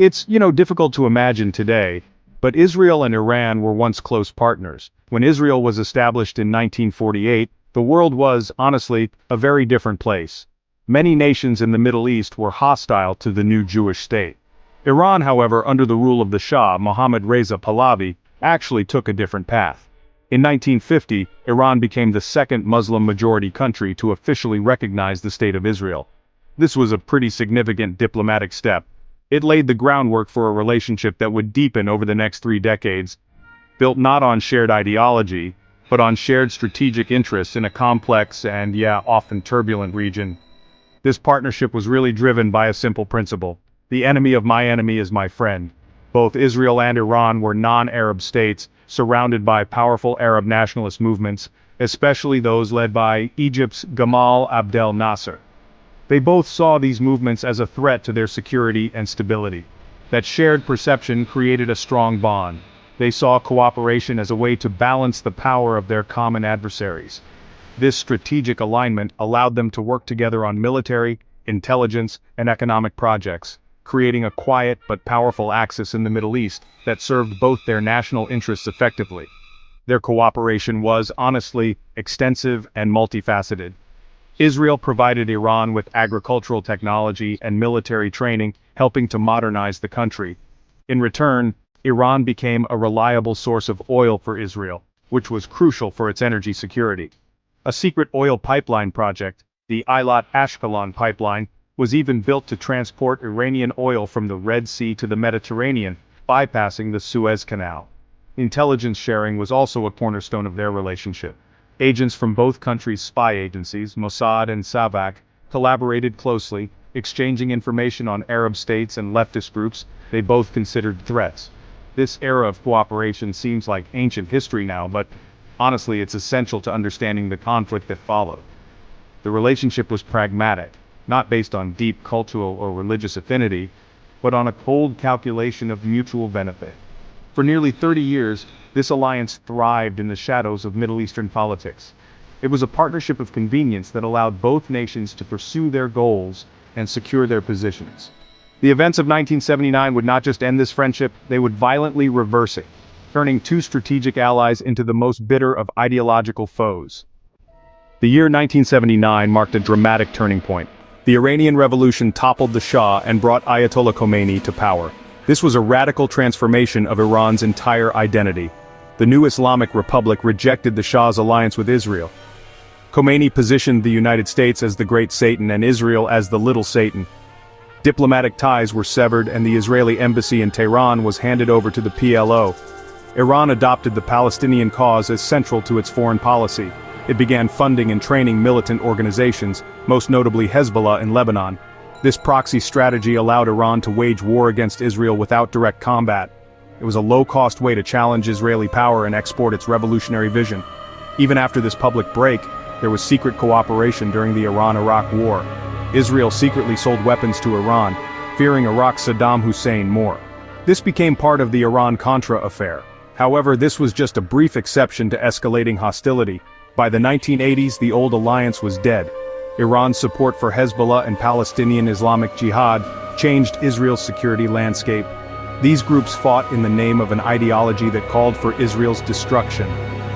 It's, difficult to imagine today, but Israel and Iran were once close partners. When Israel was established in 1948, the world was, honestly, a very different place. Many nations in the Middle East were hostile to the new Jewish state. Iran, however, under the rule of the Shah, Mohammad Reza Pahlavi, actually took a different path. In 1950, Iran became the second Muslim-majority country to officially recognize the State of Israel. This was a pretty significant diplomatic step. It laid the groundwork for a relationship that would deepen over the next 3 decades, built not on shared ideology, but on shared strategic interests in a complex and, often turbulent region. This partnership was really driven by a simple principle: the enemy of my enemy is my friend. Both Israel and Iran were non-Arab states, surrounded by powerful Arab nationalist movements, especially those led by Egypt's Gamal Abdel Nasser. They both saw these movements as a threat to their security and stability. That shared perception created a strong bond. They saw cooperation as a way to balance the power of their common adversaries. This strategic alignment allowed them to work together on military, intelligence, and economic projects, creating a quiet but powerful axis in the Middle East that served both their national interests effectively. Their cooperation was, honestly, extensive and multifaceted. Israel provided Iran with agricultural technology and military training, helping to modernize the country. In return, Iran became a reliable source of oil for Israel, which was crucial for its energy security. A secret oil pipeline project, the Eilat-Ashkelon pipeline, was even built to transport Iranian oil from the Red Sea to the Mediterranean, bypassing the Suez Canal. Intelligence sharing was also a cornerstone of their relationship. Agents from both countries' spy agencies, Mossad and Savak, collaborated closely, exchanging information on Arab states and leftist groups they both considered threats. This era of cooperation seems like ancient history now, but honestly, it's essential to understanding the conflict that followed. The relationship was pragmatic, not based on deep cultural or religious affinity, but on a cold calculation of mutual benefit. For nearly 30 years, this alliance thrived in the shadows of Middle Eastern politics. It was a partnership of convenience that allowed both nations to pursue their goals and secure their positions. The events of 1979 would not just end this friendship, they would violently reverse it, turning two strategic allies into the most bitter of ideological foes. The year 1979 marked a dramatic turning point. The Iranian Revolution toppled the Shah and brought Ayatollah Khomeini to power. This was a radical transformation of Iran's entire identity. The new Islamic Republic rejected the Shah's alliance with Israel. Khomeini positioned the United States as the Great Satan and Israel as the Little Satan. Diplomatic ties were severed and the Israeli embassy in Tehran was handed over to the PLO. Iran adopted the Palestinian cause as central to its foreign policy. It began funding and training militant organizations, most notably Hezbollah in Lebanon. This proxy strategy allowed Iran to wage war against Israel without direct combat. It was a low-cost way to challenge Israeli power and export its revolutionary vision. Even after this public break, there was secret cooperation during the Iran-Iraq War. Israel secretly sold weapons to Iran, fearing Iraq's Saddam Hussein more. This became part of the Iran-Contra affair. However, this was just a brief exception to escalating hostility. By the 1980s, the old alliance was dead. Iran's support for Hezbollah and Palestinian Islamic Jihad changed Israel's security landscape. These groups fought in the name of an ideology that called for Israel's destruction.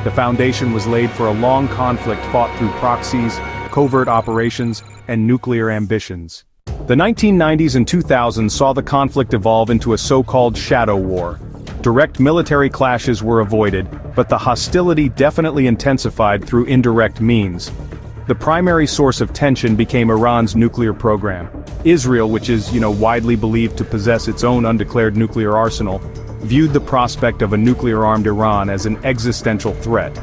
The foundation was laid for a long conflict fought through proxies, covert operations, and nuclear ambitions. The 1990s and 2000s saw the conflict evolve into a so-called shadow war. Direct military clashes were avoided, but the hostility definitely intensified through indirect means. The primary source of tension became Iran's nuclear program. Israel, which is, widely believed to possess its own undeclared nuclear arsenal, viewed the prospect of a nuclear-armed Iran as an existential threat.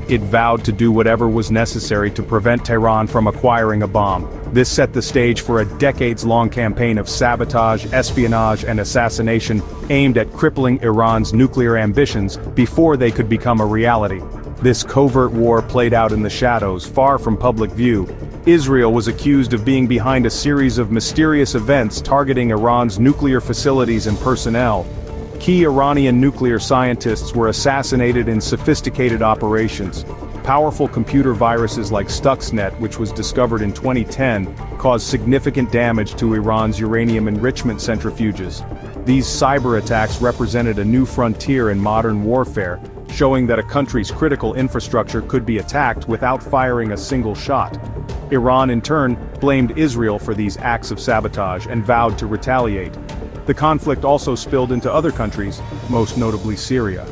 It vowed to do whatever was necessary to prevent Tehran from acquiring a bomb. This set the stage for a decades-long campaign of sabotage, espionage, and assassination aimed at crippling Iran's nuclear ambitions before they could become a reality. This covert war played out in the shadows, far from public view. Israel was accused of being behind a series of mysterious events targeting Iran's nuclear facilities and personnel. Key Iranian nuclear scientists were assassinated in sophisticated operations. Powerful computer viruses like Stuxnet, which was discovered in 2010, caused significant damage to Iran's uranium enrichment centrifuges. These cyber attacks represented a new frontier in modern warfare, showing that a country's critical infrastructure could be attacked without firing a single shot. Iran, in turn, blamed Israel for these acts of sabotage and vowed to retaliate. The conflict also spilled into other countries, most notably Syria.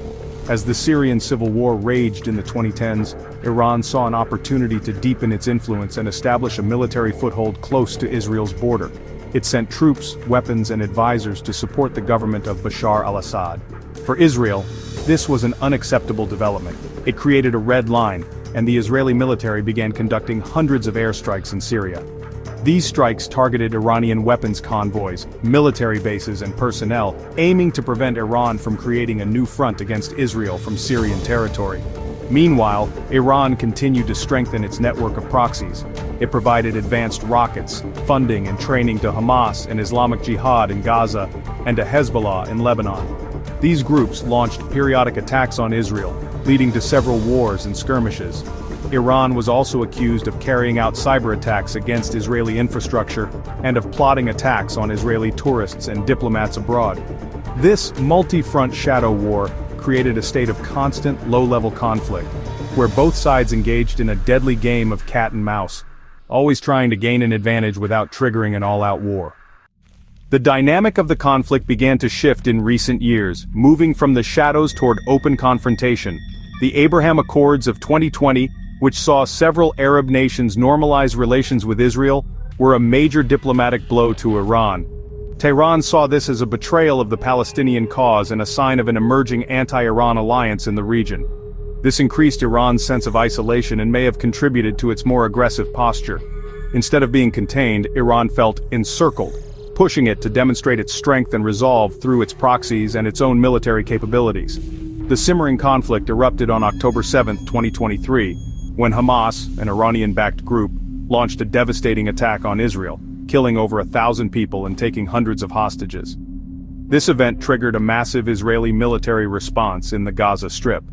As the Syrian civil war raged in the 2010s, Iran saw an opportunity to deepen its influence and establish a military foothold close to Israel's border. It sent troops, weapons, and advisors to support the government of Bashar al-Assad. For Israel, this was an unacceptable development. It created a red line, and the Israeli military began conducting hundreds of airstrikes in Syria. These strikes targeted Iranian weapons convoys, military bases, and personnel, aiming to prevent Iran from creating a new front against Israel from Syrian territory. Meanwhile, Iran continued to strengthen its network of proxies. It provided advanced rockets, funding and training to Hamas and Islamic Jihad in Gaza, and to Hezbollah in Lebanon. These groups launched periodic attacks on Israel, leading to several wars and skirmishes. Iran was also accused of carrying out cyberattacks against Israeli infrastructure and of plotting attacks on Israeli tourists and diplomats abroad. This multi-front shadow war created a state of constant, low-level conflict, where both sides engaged in a deadly game of cat and mouse, always trying to gain an advantage without triggering an all-out war. The dynamic of the conflict began to shift in recent years, moving from the shadows toward open confrontation. The Abraham Accords of 2020, which saw several Arab nations normalize relations with Israel, were a major diplomatic blow to Iran. Tehran saw this as a betrayal of the Palestinian cause and a sign of an emerging anti-Iran alliance in the region. This increased Iran's sense of isolation and may have contributed to its more aggressive posture. Instead of being contained, Iran felt encircled, pushing it to demonstrate its strength and resolve through its proxies and its own military capabilities. The simmering conflict erupted on October 7, 2023, when Hamas, an Iranian-backed group, launched a devastating attack on Israel, killing over 1,000 people and taking hundreds of hostages. This event triggered a massive Israeli military response in the Gaza Strip.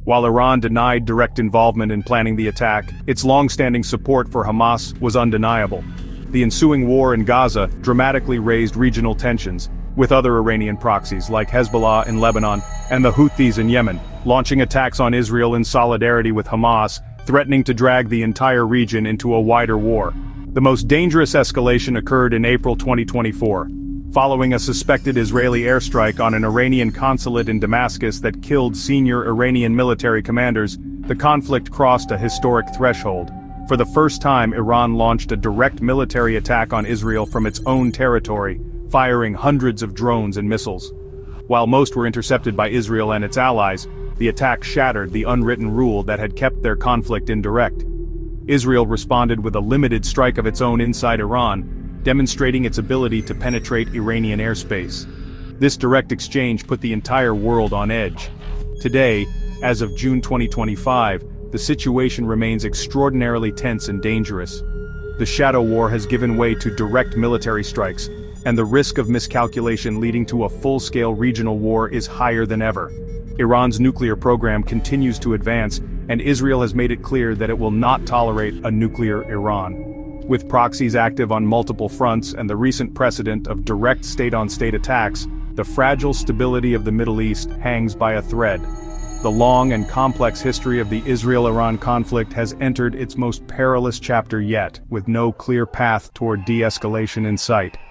While Iran denied direct involvement in planning the attack, its long-standing support for Hamas was undeniable. The ensuing war in Gaza dramatically raised regional tensions, with other Iranian proxies like Hezbollah in Lebanon and the Houthis in Yemen, launching attacks on Israel in solidarity with Hamas, threatening to drag the entire region into a wider war. The most dangerous escalation occurred in April 2024, following a suspected Israeli airstrike on an Iranian consulate in Damascus that killed senior Iranian military commanders. The conflict crossed a historic threshold. For the first time, Iran launched a direct military attack on Israel from its own territory, firing hundreds of drones and missiles. While most were intercepted by Israel and its allies, the attack shattered the unwritten rule that had kept their conflict indirect. Israel responded with a limited strike of its own inside Iran, demonstrating its ability to penetrate Iranian airspace. This direct exchange put the entire world on edge. Today, as of June 2025, the situation remains extraordinarily tense and dangerous. The shadow war has given way to direct military strikes, and the risk of miscalculation leading to a full-scale regional war is higher than ever. Iran's nuclear program continues to advance, and Israel has made it clear that it will not tolerate a nuclear Iran. With proxies active on multiple fronts and the recent precedent of direct state-on-state attacks, the fragile stability of the Middle East hangs by a thread. The long and complex history of the Israel-Iran conflict has entered its most perilous chapter yet, with no clear path toward de-escalation in sight.